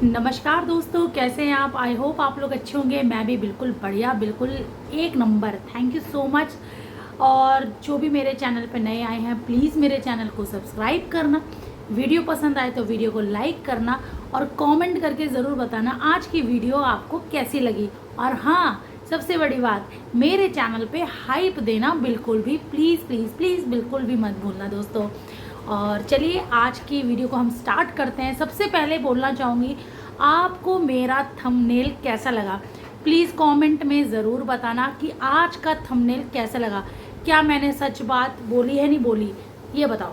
नमस्कार दोस्तों, कैसे हैं आप। आई होप आप लोग अच्छे होंगे। मैं भी बिल्कुल बढ़िया, बिल्कुल एक number. Thank you so much. और जो भी मेरे चैनल पर नए आए हैं, प्लीज़ मेरे चैनल को सब्सक्राइब करना। वीडियो पसंद आए तो वीडियो को लाइक करना और कमेंट करके ज़रूर बताना आज की वीडियो आपको कैसी लगी। और हाँ, सबसे बड़ी बात, मेरे चैनल पे हाइप देना बिल्कुल भी प्लीज़ प्लीज़ प्लीज़ बिल्कुल भी मत भूलना दोस्तों। और चलिए आज की वीडियो को हम स्टार्ट करते हैं। सबसे पहले बोलना चाहूँगी, आपको मेरा थंबनेल कैसा लगा। प्लीज़ कमेंट में ज़रूर बताना कि आज का थंबनेल कैसा लगा। क्या मैंने सच बात बोली है, नहीं बोली, ये बताओ।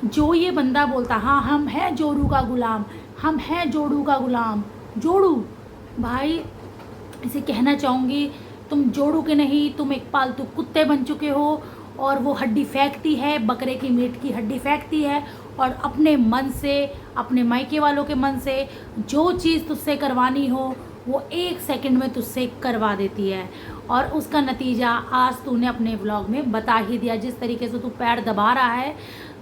जो ये बंदा बोलता हाँ हम हैं जोड़ू का गुलाम, हम हैं जोड़ू का गुलाम, जोड़ू भाई, इसे कहना चाहूँगी तुम जोड़ू के नहीं, तुम एक पालतू कुत्ते बन चुके हो। और वो हड्डी फेंकती है, बकरे की मीट की हड्डी फेंकती है और अपने मन से, अपने मायके वालों के मन से जो चीज़ तुझसे करवानी हो वो 1 सेकंड में तुझसे करवा देती है। और उसका नतीजा आज तूने अपने व्लॉग में बता ही दिया। जिस तरीके से तू पैर दबा रहा है,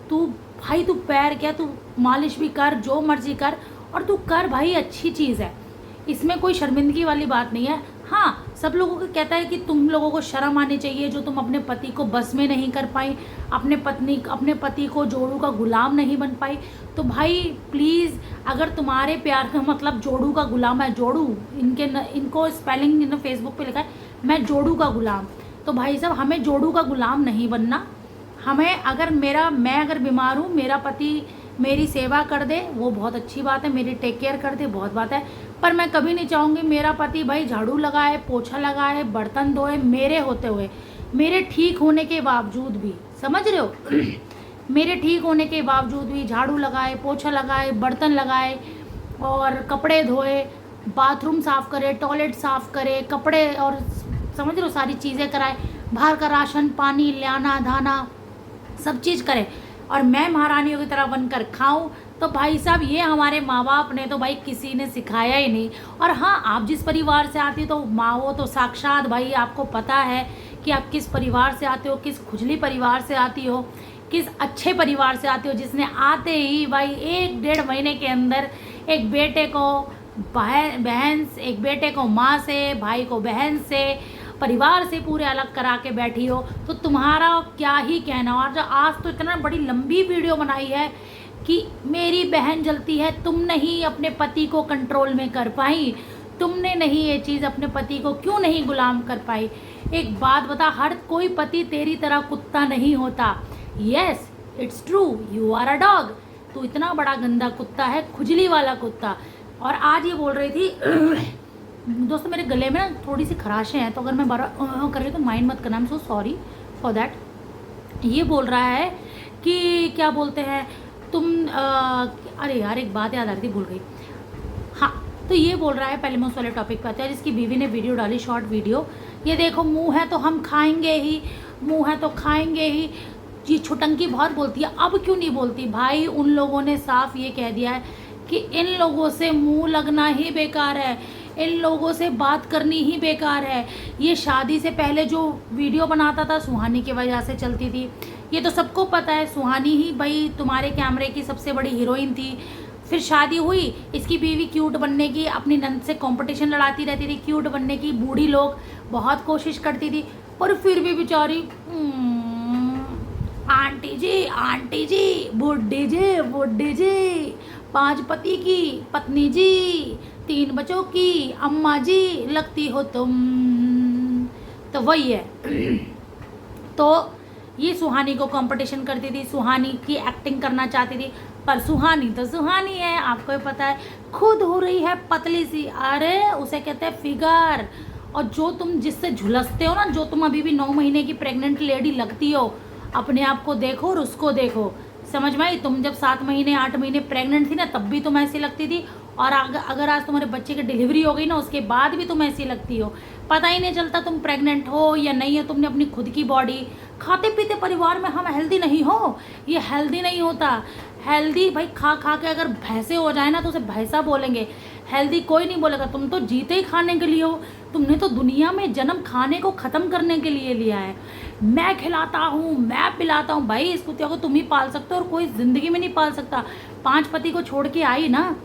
तू भाई, तू पैर क्या, तू मालिश भी कर, जो मर्जी कर, और तू कर भाई, अच्छी चीज़ है, इसमें कोई शर्मिंदगी वाली बात नहीं है। हाँ, सब लोगों को कहता है कि तुम लोगों को शर्म आनी चाहिए जो तुम अपने पति को बस में नहीं कर पाई, अपने पति को जोड़ू का गुलाम नहीं बन पाई। तो भाई प्लीज़, अगर तुम्हारे प्यार का मतलब जोड़ू का गुलाम है, जोड़ू इनको स्पेलिंग फेसबुक पे लिखा है, मैं जोड़ू का गुलाम, तो भाई साहब हमें जोड़ू का गुलाम नहीं बनना। हमें अगर मैं अगर बीमार हूँ, मेरा पति मेरी सेवा कर दे, वो बहुत अच्छी बात है, मेरी टेक केयर कर दे, बहुत बात है। पर मैं कभी नहीं चाहूँगी मेरा पति भाई झाड़ू लगाए, पोछा लगाए, बर्तन धोए मेरे होते हुए, मेरे ठीक होने के बावजूद भी, समझ रहे हो। मेरे ठीक होने के बावजूद भी झाड़ू लगाए, पोछा लगाए, बर्तन लगाए और कपड़े धोए, बाथरूम साफ़ करे, टॉयलेट साफ़ करे, कपड़े, और समझ रहे हो सारी चीज़ें कराए, बाहर का राशन पानी लाना धाना सब चीज़ करे, और मैं महारानियों की तरह बनकर खाऊं। तो भाई साहब ये हमारे माँ बाप ने तो भाई किसी ने सिखाया ही नहीं। और हाँ, आप जिस परिवार से आती हो तो माँ, वो तो साक्षात भाई आपको पता है कि आप किस परिवार से आते हो, किस खुजली परिवार से आती हो, किस अच्छे परिवार से आते हो, जिसने आते ही भाई 1-1.5 महीने के अंदर एक बेटे को बहन, एक बेटे को माँ से, भाई को बहन से, परिवार से पूरे अलग करा के बैठी हो। तो तुम्हारा क्या ही कहना। और जो आज तो इतना बड़ी लंबी वीडियो बनाई है कि मेरी बहन जलती है, तुम नहीं अपने पति को कंट्रोल में कर पाई, तुमने नहीं ये चीज़ अपने पति को क्यों नहीं गुलाम कर पाई। एक बात बता, हर कोई पति तेरी तरह कुत्ता नहीं होता। Yes, it's true, you are a dog. तू इतना बड़ा गंदा कुत्ता है, खुजली वाला कुत्ता। और आज ये बोल रही थी दोस्तों, मेरे गले में ना थोड़ी सी खराशें हैं, तो अगर मैं बार कर रही तो माइंड मत करना, I am so sorry for that. ये बोल रहा है कि क्या बोलते हैं तुम, अरे यार एक बात याद आ रही थी, भूल गई। हाँ, तो ये बोल रहा है, पहले मैं उस वाले टॉपिक पे आते हैं, जिसकी बीवी ने वीडियो डाली, शॉर्ट वीडियो। ये देखो, मुंह है तो हम खाएंगे ही, मुंह है तो खाएंगे ही। ये छुटंकी बहुत बोलती है, अब क्यों नहीं बोलती भाई। उन लोगों ने साफ ये कह दिया है कि इन लोगों से मुंह लगना ही बेकार है, इन लोगों से बात करनी ही बेकार है। ये शादी से पहले जो वीडियो बनाता था सुहानी की वजह से चलती थी, ये तो सबको पता है। सुहानी ही भाई तुम्हारे कैमरे की सबसे बड़ी हीरोइन थी। फिर शादी हुई, इसकी बीवी क्यूट बनने की अपनी नंद से कंपटीशन लड़ाती रहती थी, क्यूट बनने की। बूढ़ी लोग बहुत कोशिश करती थी, पर फिर भी बेचारी आंटी जी, बुढ़ी जी, 5 पति की पत्नी जी, 3 बच्चों की अम्मा जी लगती हो तुम। तो वही है। तो ये सुहानी को कंपटीशन करती थी, सुहानी की एक्टिंग करना चाहती थी, पर सुहानी तो सुहानी है, आपको भी पता है। खुद हो रही है पतली सी, अरे उसे कहते हैं फिगर। और जो तुम जिससे झुलसते हो ना, जो तुम अभी भी 9 महीने की प्रेग्नेंट लेडी लगती हो, अपने आप को देखो और उसको देखो, समझ में आई। तुम जब 7 महीने 8 महीने प्रेग्नेंट थी ना, तब भी तुम ऐसी लगती थी। और अगर आज तुम्हारे बच्चे की डिलीवरी हो गई ना, उसके बाद भी तुम ऐसी लगती हो। पता ही नहीं चलता तुम प्रेग्नेंट हो या नहीं हो। तुमने अपनी खुद की बॉडी, खाते पीते परिवार में हम हेल्दी नहीं हो, ये हेल्दी नहीं होता। हेल्दी भाई खा खा के अगर भैंसे हो जाए ना तो उसे भैंसा बोलेंगे, हेल्दी कोई नहीं बोलेगा। तुम तो जीते ही खाने के लिए हो, तुमने तो दुनिया में जन्म खाने को ख़त्म करने के लिए लिया है। मैं खिलाता हूँ, मैं पिलाता हूँ, भाई इस कुत्ते को तुम ही पाल सकते हो और कोई ज़िंदगी में नहीं पाल सकता। 5 पति को छोड़ के आई ना,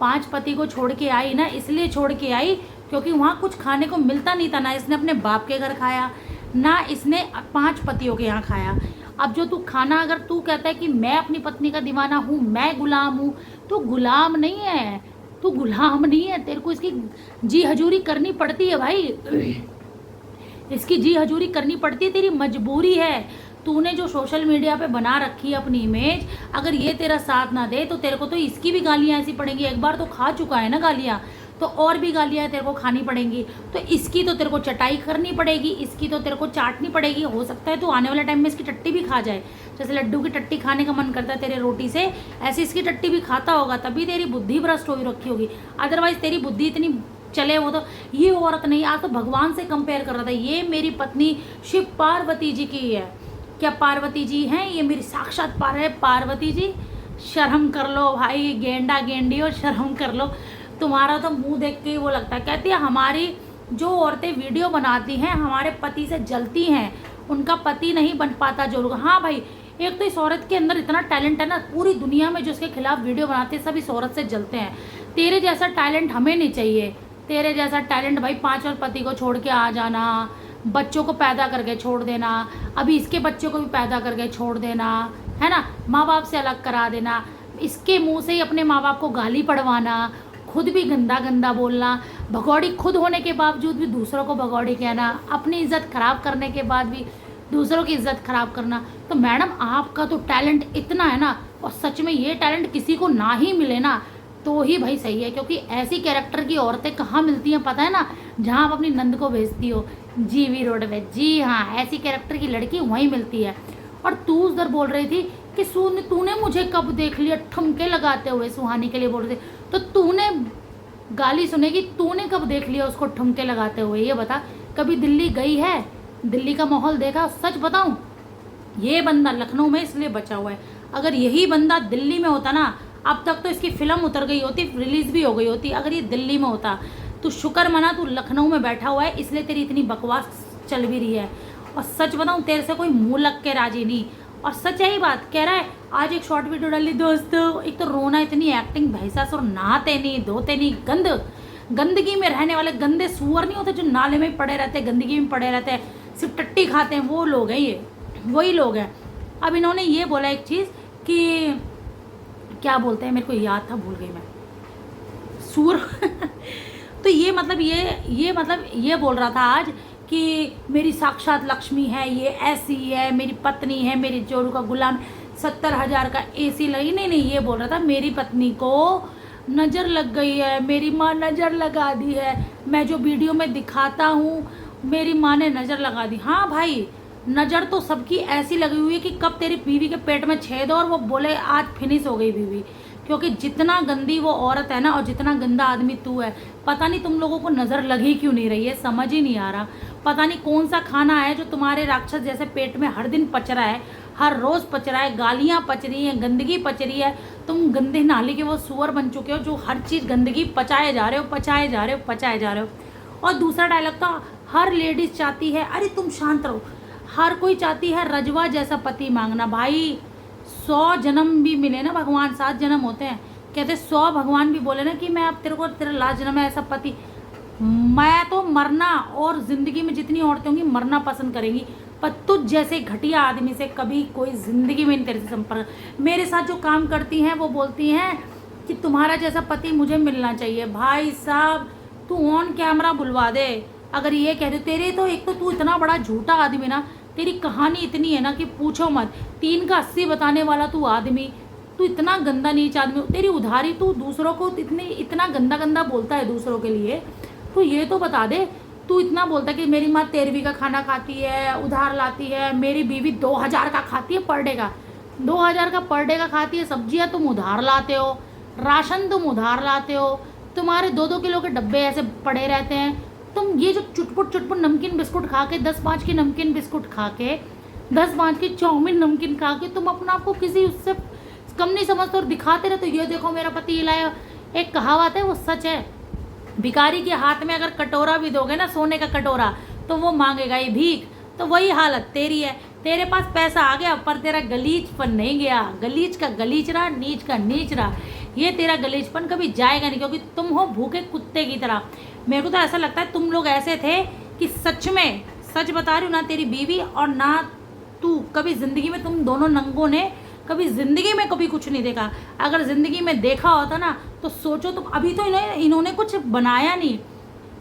5 पति को छोड़ के आई ना, इसलिए छोड़ के आई क्योंकि वहाँ कुछ खाने को मिलता नहीं था। ना इसने अपने बाप के घर खाया, ना इसने 5 पतियों के यहाँ खाया। अब जो तू खाना, अगर तू कहता है कि मैं अपनी पत्नी का दीवाना हूँ, मैं गुलाम हूँ, तो गुलाम नहीं है, तू गुलाम नहीं है। तेरे को इसकी जी हजूरी करनी पड़ती है भाई, इसकी जी हजूरी करनी पड़ती है, तेरी मजबूरी है। तूने जो सोशल मीडिया पे बना रखी है अपनी इमेज, अगर ये तेरा साथ ना दे तो तेरे को तो इसकी भी गालियाँ ऐसी पड़ेंगी। एक बार तो खा चुका है ना गालियाँ, तो और भी गालियाँ तेरे को खानी पड़ेंगी। तो इसकी तो तेरे को चटाई करनी पड़ेगी, इसकी तो तेरे को चाटनी पड़ेगी। हो सकता है तो आने वाले टाइम में इसकी टट्टी भी खा जाए। जैसे लड्डू की टट्टी खाने का मन करता है तेरे रोटी से, ऐसे इसकी टट्टी भी खाता होगा, तभी तेरी बुद्धि भ्रष्ट हो रखी होगी। अदरवाइज तेरी बुद्धि इतनी चले वो तो ये औरत नहीं, आज तो भगवान से कंपेयर कर रहा था। ये मेरी पत्नी शिव पार्वती जी की है। क्या पार्वती जी हैं? ये मेरी साक्षात पार्वती जी। शर्म कर लो भाई, गेंडा गेंडी हो, शर्म कर लो। तुम्हारा तो मुंह देख के वो लगता है। कहती है हमारी जो औरतें वीडियो बनाती हैं हमारे पति से जलती हैं, उनका पति नहीं बन पाता जो लोग। हाँ भाई, एक तो इस औरत के अंदर इतना टैलेंट है ना, पूरी दुनिया में जो उसके खिलाफ वीडियो बनाते हैं सब इस औरत से जलते हैं। तेरे जैसा टैलेंट हमें नहीं चाहिए। तेरे जैसा टैलेंट भाई, 5 और पति को छोड़ के आ जाना, बच्चों को पैदा करके छोड़ देना, अभी इसके बच्चों को भी पैदा करके छोड़ देना, है ना, माँ बाप से अलग करा देना, इसके मुंह से ही अपने माँ बाप को गाली पड़वाना, खुद भी गंदा गंदा बोलना, भगौड़ी खुद होने के बावजूद भी दूसरों को भगौड़ी कहना, अपनी इज्जत खराब करने के बाद भी दूसरों की इज्जत खराब करना। तो मैडम आपका तो टैलेंट इतना है ना, और सच में ये टैलेंट किसी को ना ही मिले ना तो ही भाई सही है। क्योंकि ऐसी कैरेक्टर की औरतें कहाँ मिलती हैं पता है ना, जहाँ आप अपनी नंद को भेजती हो जीवी रोड पे। जी हाँ, ऐसी कैरेक्टर की लड़की वहीं मिलती है। और तू उधर बोल रही थी कि तूने मुझे कब देख लिया, ठुमके लगाते हुए सुहानी के लिए बोल रहे थे। तो तूने गाली सुनेगी, तूने कब देख लिया उसको ठुमके लगाते हुए, ये बता। कभी दिल्ली गई है, दिल्ली का माहौल देखा? सच बताऊं, ये बंदा लखनऊ में इसलिए बचा हुआ है। अगर यही बंदा दिल्ली में होता ना, अब तक तो इसकी फिल्म उतर गई होती, रिलीज भी हो गई होती। अगर ये दिल्ली में होता, तू शुक्र मना तू लखनऊ में बैठा हुआ है, इसलिए तेरी इतनी बकवास चल भी रही है। और सच बताऊं, तेरे से कोई मुंह लग के राजी नहीं। और सच यही बात कह रहा है। आज एक शॉर्ट वीडियो डाली दोस्तों, एक तो रोना, इतनी एक्टिंग, भैंसा और नहाते नहीं धोते नहीं, गंदगी में रहने वाले गंदे सुअर नहीं होते जो नाले में पड़े रहते हैं, गंदगी में पड़े रहते हैं, सिर्फ टट्टी खाते हैं, वो लोग हैं ये, वही लोग हैं। अब इन्होंने ये बोला एक चीज़ कि क्या बोलते हैं, मेरे को याद था, भूल गई मैं, सूर तो ये मतलब ये बोल रहा था आज कि मेरी साक्षात लक्ष्मी है, ये ऐसी है, मेरी पत्नी है, मेरी जोरू का गुलाम, 70,000 का एसी लगी। नहीं, ये बोल रहा था मेरी पत्नी को नज़र लग गई है, मेरी माँ नज़र लगा दी है, मैं जो वीडियो में दिखाता हूँ मेरी माँ ने नज़र लगा दी। हाँ भाई, नज़र तो सबकी ऐसी लगी हुई है कि कब तेरी बीवी के पेट में छेद हो और वो बोले आज फिनिश हो गई बीवी। क्योंकि जितना गंदी वो औरत है ना, और जितना गंदा आदमी तू है, पता नहीं तुम लोगों को नज़र लगी क्यों नहीं रही है, समझ ही नहीं आ रहा। पता नहीं कौन सा खाना है जो तुम्हारे राक्षस जैसे पेट में हर दिन पच रहा है, हर रोज़ पच रहा है, गालियाँ पच रही हैं, गंदगी पच रही है। तुम गंदे नाली के वो सुअर बन चुके हो जो हर चीज़ गंदगी पचाए जा रहे हो। और दूसरा डायलॉग था, हर लेडीज़ चाहती है, अरे तुम शांत रहो, हर कोई चाहती है रजवा जैसा पति मांगना। भाई 100 जन्म भी मिले ना भगवान, 7 जन्म होते हैं, कहते 100 भगवान भी बोले ना कि मैं अब तेरा लास्ट जन्म है ऐसा पति, मैं तो मरना, और ज़िंदगी में जितनी औरतें होंगी मरना पसंद करेंगी, पर तुझ जैसे घटिया आदमी से कभी कोई ज़िंदगी में नहीं तेरे से संपर्क। मेरे साथ जो काम करती हैं वो बोलती हैं कि तुम्हारा जैसा पति मुझे मिलना चाहिए। भाई साहब, तू ऑन कैमरा बुलवा दे अगर ये कह रहे। तेरे तो एक तो तू इतना बड़ा झूठा आदमी ना, तेरी कहानी इतनी है ना कि पूछो मत। 3 का 80 बताने वाला तू आदमी, तू इतना गंदा नीच आदमी, तेरी उधारी, तू दूसरों को इतना गंदा बोलता है दूसरों के लिए। तो ये तो बता दे, तू इतना बोलता है कि मेरी माँ 13वीं का खाना खाती है, उधार लाती है, मेरी बीवी 2000 का खाती है पर डे का, 2000 का पर डे का खाती है, सब्जियाँ तुम उधार लाते हो, राशन तुम उधार लाते हो, तुम्हारे 2-2 किलो के डब्बे ऐसे पड़े रहते हैं। तुम ये जो चुटपुट नमकीन बिस्कुट खा के, 10-5 की नमकीन बिस्कुट खा के, 10-5 की चाउमीन नमकीन खा के तुम अपना आपको किसी उससे कम नहीं समझते और दिखाते रहते। ये देखो मेरा पति लाया। एक कहावत है, वो सच है, भिखारी के हाथ में अगर कटोरा भी दोगे ना, सोने का कटोरा, तो वो मांगेगा ही भीख। तो वही हालत तेरी है, तेरे पास पैसा आ गया पर तेरा गलीचपन नहीं गया। गलीच का गलीच रहा, नीच का नीच रहा। ये तेरा गलीजपन कभी जाएगा नहीं, क्योंकि तुम हो भूखे कुत्ते की तरह। मेरे को तो ऐसा लगता है तुम लोग ऐसे थे कि सच में, सच बता रही हूँ, ना तेरी बीवी और ना तू कभी ज़िंदगी में, तुम दोनों नंगों ने कभी ज़िंदगी में कभी कुछ नहीं देखा। अगर ज़िंदगी में देखा होता ना तो सोचो तुम, अभी तो इन्होंने कुछ बनाया नहीं,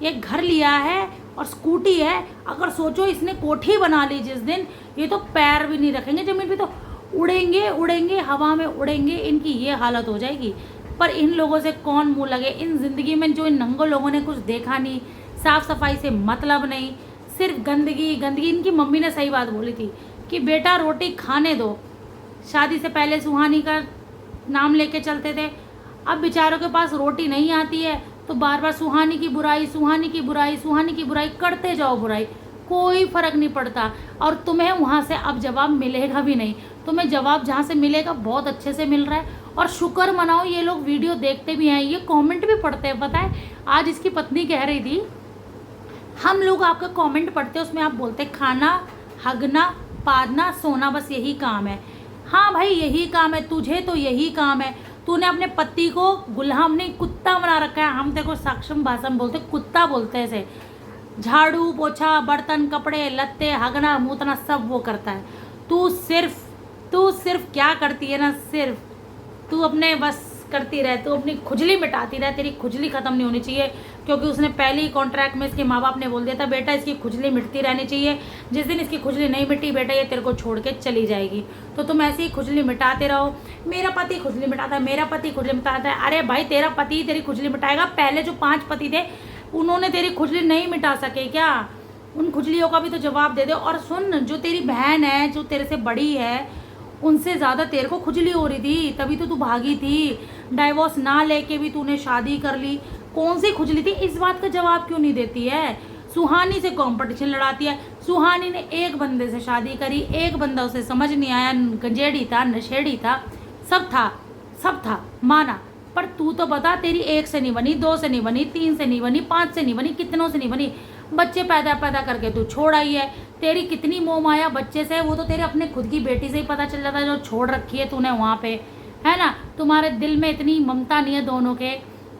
एक घर लिया है और स्कूटी है। अगर सोचो इसने कोठी बना ली जिस दिन, ये तो पैर भी नहीं रखेंगे ज़मीन पे, तो उड़ेंगे उड़ेंगे हवा में उड़ेंगे, इनकी ये हालत हो जाएगी। पर इन लोगों से कौन मुंह लगे, इन ज़िंदगी में जो इन नंगों लोगों ने कुछ देखा नहीं, साफ़ सफाई से मतलब नहीं, सिर्फ गंदगी गंदगी। इनकी मम्मी ने सही बात बोली थी कि बेटा रोटी खाने दो, शादी से पहले सुहानी का नाम लेके चलते थे। अब बेचारों के पास रोटी नहीं आती है तो बार बार सुहानी की बुराई, सुहानी की बुराई, सुहानी की बुराई करते जाओ, बुराई, कोई फ़र्क नहीं पड़ता। और तुम्हें वहाँ से अब जवाब मिलेगा भी नहीं, तुम्हें जवाब जहाँ से मिलेगा बहुत अच्छे से मिल रहा है। और शुक्र मनाओ ये लोग वीडियो देखते भी हैं, ये कमेंट भी पढ़ते हैं। पता है आज इसकी पत्नी कह रही थी, हम लोग आपका कमेंट पढ़ते हैं, उसमें आप बोलते खाना, हगना, पादना, सोना, बस यही काम है। हाँ भाई यही काम है, तुझे तो यही काम है। तूने अपने पति को गुलाम नहीं, कुत्ता बना रखा है। हम तेरे को साक्षम भाषण बोलते, कुत्ता बोलते हैं इसे। झाड़ू पोछा, बर्तन, कपड़े लत्ते, हगना मूतना सब वो करता है। तू सिर्फ क्या करती है ना, सिर्फ तू अपने बस करती रहे, तू अपनी खुजली मिटाती रहे, तेरी खुजली ख़त्म नहीं होनी चाहिए। क्योंकि उसने पहले ही कॉन्ट्रैक्ट में इसके माँ बाप ने बोल दिया था, बेटा इसकी खुजली मिटती रहनी चाहिए, जिस दिन इसकी खुजली नहीं मिटी बेटा ये तेरे को छोड़ के चली जाएगी। तो तुम ऐसे ही खुजली मिटाते रहो। मेरा पति खुजली मिटाता है, मेरा पति खुजली मिटाता है। अरे भाई तेरा पति तेरी खुजली मिटाएगा, पहले जो 5 पति थे उन्होंने तेरी खुजली नहीं मिटा सके क्या? उन खुजलियों का भी तो जवाब दे दो। और सुन, जो तेरी बहन है, जो तेरे से बड़ी है, उनसे ज़्यादा तेरे को खुजली हो रही थी, तभी तो तू भागी थी। डाइवोर्स ना लेके भी तूने शादी कर ली, कौन सी खुजली थी? इस बात का जवाब क्यों नहीं देती है? सुहानी से कंपटीशन लड़ाती है। सुहानी ने एक बंदे से शादी करी, एक बंदा उसे समझ नहीं आया, गंजेड़ी था, नशेड़ी था, सब था माना। पर तू तो बता, तेरी 1 से नहीं बनी, 2 से नहीं बनी, 3 से नहीं बनी, 5 से नहीं बनी, कितनों से नहीं बनी। बच्चे पैदा करके तू छोड़ आई है। तेरी कितनी मोह माया बच्चे से, वो तो तेरे अपने खुद की बेटी से ही पता चल जाता है, जो छोड़ रखी है तूने वहाँ पे, है ना। तुम्हारे दिल में इतनी ममता नहीं है दोनों के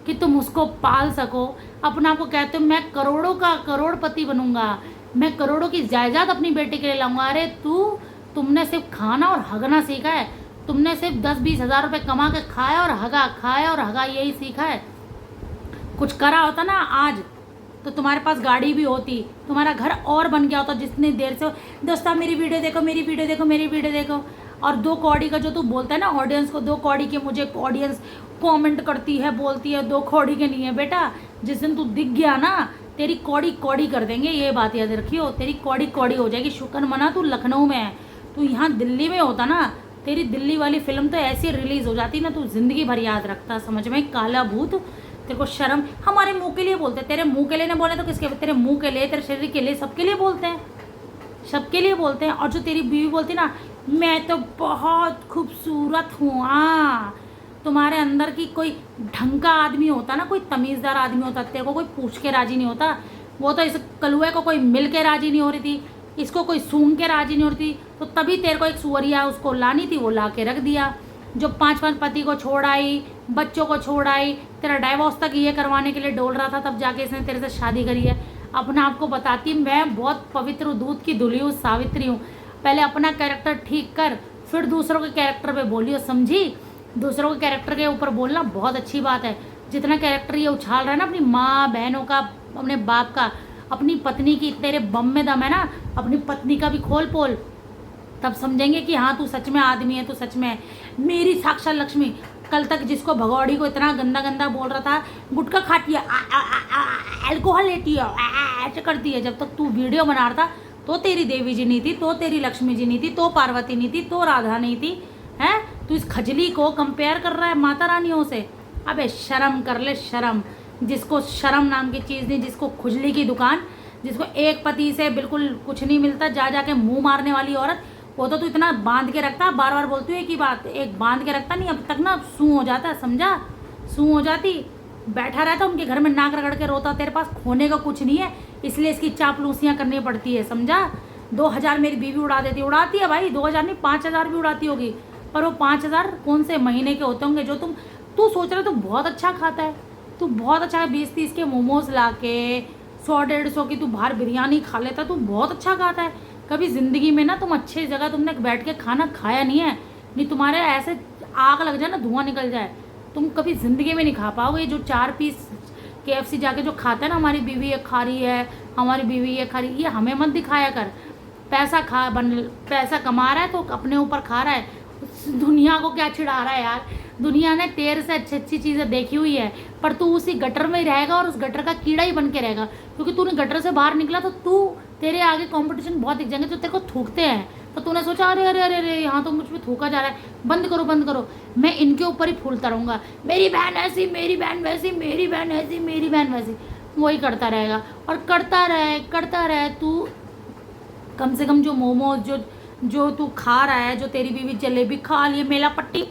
कि तुम उसको पाल सको। अपना आपको कहते हो मैं करोड़ों का करोड़पति बनूंगा, मैं करोड़ों की जायदाद अपनी बेटी के लिए लाऊंगा। अरे तुमने सिर्फ खाना और हगना सीखा है, तुमने सिर्फ 10-20 हज़ार रुपये कमा के खाया और हगा, यही सीखा है। कुछ करा होता ना आज तो तुम्हारे पास गाड़ी भी होती, तुम्हारा घर और बन गया होता। जितनी देर से दोस्ता मेरी वीडियो देखो, मेरी वीडियो देखो, मेरी वीडियो देखो। और 2 कौड़ी का जो तू बोलता है ना ऑडियंस को, 2 कौड़ी के मुझे ऑडियंस कमेंट करती है, बोलती है 2 कौड़ी के नहीं है बेटा। जिस दिन तू दिख गया ना तेरी कौड़ी कौड़ी कर देंगे, ये बात याद रखियो, तेरी कौड़ी कौड़ी हो जाएगी। शुक्र मना तू लखनऊ में है, तू यहाँ दिल्ली में होता ना, तेरी दिल्ली वाली फिल्म तो ऐसी रिलीज़ हो जाती ना, तू जिंदगी भर याद रखता। समझ में, काला भूत। तेरे को शर्म, हमारे मुंह के लिए बोलते हैं, तेरे मुंह के लिए ना बोले तो किसके? तेरे मुंह के लिए, तेरे शरीर के लिए, सबके लिए बोलते हैं, सबके लिए बोलते हैं। और जो तेरी बीवी बोलती ना, मैं तो बहुत खूबसूरत हूँ, हाँ, तुम्हारे अंदर की कोई ढंग का आदमी होता ना, कोई तमीज़दार आदमी होता, तेरे को कोई पूछ के राजी नहीं होता। वो तो इस कलुए को कोई मिल के राजी नहीं हो रही थी, इसको कोई सूंघ के राजी नहीं हो रही थी, तो तभी तेरे को एक सुअरिया उसको लानी थी, वो ला के रख दिया। जो 5-5 पति को छोड़ आई, बच्चों को छोड़ आई, तेरा डाइवोर्स तक ये करवाने के लिए डोल रहा था, तब जाके इसने तेरे से शादी करी है। अपना आपको बताती मैं बहुत पवित्र हूँ, दूध की धुली हूँ, सावित्री हूँ। पहले अपना कैरेक्टर ठीक कर, फिर दूसरों के कैरेक्टर पे बोलियो, समझी? दूसरों के कैरेक्टर के ऊपर बोलना बहुत अच्छी बात है। जितना कैरेक्टर ये उछाल रहा है ना अपनी माँ बहनों का, अपने बाप का, अपनी पत्नी की, तेरे बम में दम है ना, अपनी पत्नी का भी खोल पोल, तब समझेंगे कि हाँ तू सच में आदमी है, तू सच में है। मेरी साक्षात लक्ष्मी, कल तक जिसको भगौड़ी को इतना गंदा गंदा बोल रहा था, गुटखा खाती है, अल्कोहल लेती है, ऐसे करती है, जब तक तू वीडियो बना रहा था तो तेरी देवी जी नहीं थी, तो तेरी लक्ष्मी जी नहीं थी, तो पार्वती नहीं थी, तो राधा नहीं थी, हैं? तू इस खजली को कंपेयर कर रहा है माता रानियों से। अबे शर्म कर ले, शर्म। जिसको शर्म नाम की चीज़ नहीं, जिसको खुजली की दुकान, जिसको एक पति से बिल्कुल कुछ नहीं मिलता, जा जाके मुंह मारने वाली औरत, वो तो तू इतना बांध के रखता, बार बार बोलती है एक ही बात, एक बांध के रखता नहीं, अब तक ना सूं हो जाता, समझा? सूं हो जाती, बैठा रहता उनके घर में नाक रगड़ के रोता। तेरे पास खोने का कुछ नहीं है, इसलिए इसकी चापलूसियाँ करनी पड़ती है, समझा? 2000 मेरी बीवी उड़ा देती, उड़ाती है भाई, 2000 नहीं 5000 भी उड़ाती होगी, पर वो 5000 कौन से महीने के होते होंगे जो तुम तू सोच रहा है तू बहुत अच्छा खाता है, तू बहुत अच्छा 20-30 के मोमोज ला के 100-150 की तू बाहर बिरयानी खा लेता, तू बहुत अच्छा खाता है। कभी ज़िंदगी में ना तुम अच्छी जगह तुमने बैठ के खाना खाया नहीं है, नहीं तुम्हारे ऐसे आग लग जाए ना, धुआं निकल जाए, तुम कभी ज़िंदगी में नहीं खा पाओगे। जो 4 पीस KFC जाके जो खाता है ना, हमारी बीवी ये खा रही है, हमारी बीवी ये खा रही है, ये हमें मत दिखाया कर। पैसा कमा रहा है तो अपने ऊपर खा रहा है, दुनिया को क्या चिढ़ा रहा है यार। दुनिया ने तेरे से अच्छी अच्छी चीज़ें देखी हुई है, पर तू उसी गटर में ही रहेगा और उस गटर का कीड़ा ही बन के रहेगा, क्योंकि तूने गटर से बाहर निकला तो तेरे आगे कंपटीशन बहुत दिख जाएंगे जो तेरे को थूकते हैं। तो तूने सोचा अरे अरे अरे अरे यहाँ तो मुझ पर थूका जा रहा है, बंद करो बंद करो, मैं इनके ऊपर ही फूलता रहूँगा, मेरी बहन ऐसी, मेरी बहन वैसी, मेरी बहन ऐसी, मेरी बहन वैसी, वही करता रहेगा। और करता रहे तू। कम से कम जो मोमोज जो तू खा रहा है, जो तेरी बीवी जलेबी खा लिए, मेलापति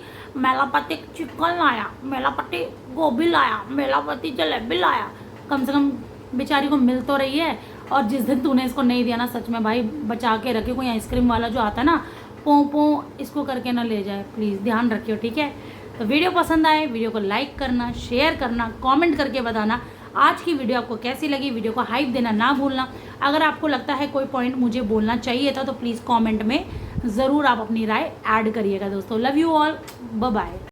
चिकन लाया, मेलापति गोभी लाया, मेलापति जलेबी लाया, कम से कम बेचारी को मिल तो रही है। और जिस दिन तूने इसको नहीं दिया ना, सच में भाई बचा के रखे, कोई आइसक्रीम वाला जो आता है ना, पों इसको करके ना ले जाए, प्लीज़ ध्यान रखियो, ठीक है। तो वीडियो पसंद आए, वीडियो को लाइक करना, शेयर करना, कमेंट करके बताना आज की वीडियो आपको कैसी लगी। वीडियो को हाइप देना ना भूलना। अगर आपको लगता है कोई पॉइंट मुझे बोलना चाहिए था तो प्लीज़ कमेंट में ज़रूर आप अपनी राय ऐड करिएगा दोस्तों। Love you all, bye bye.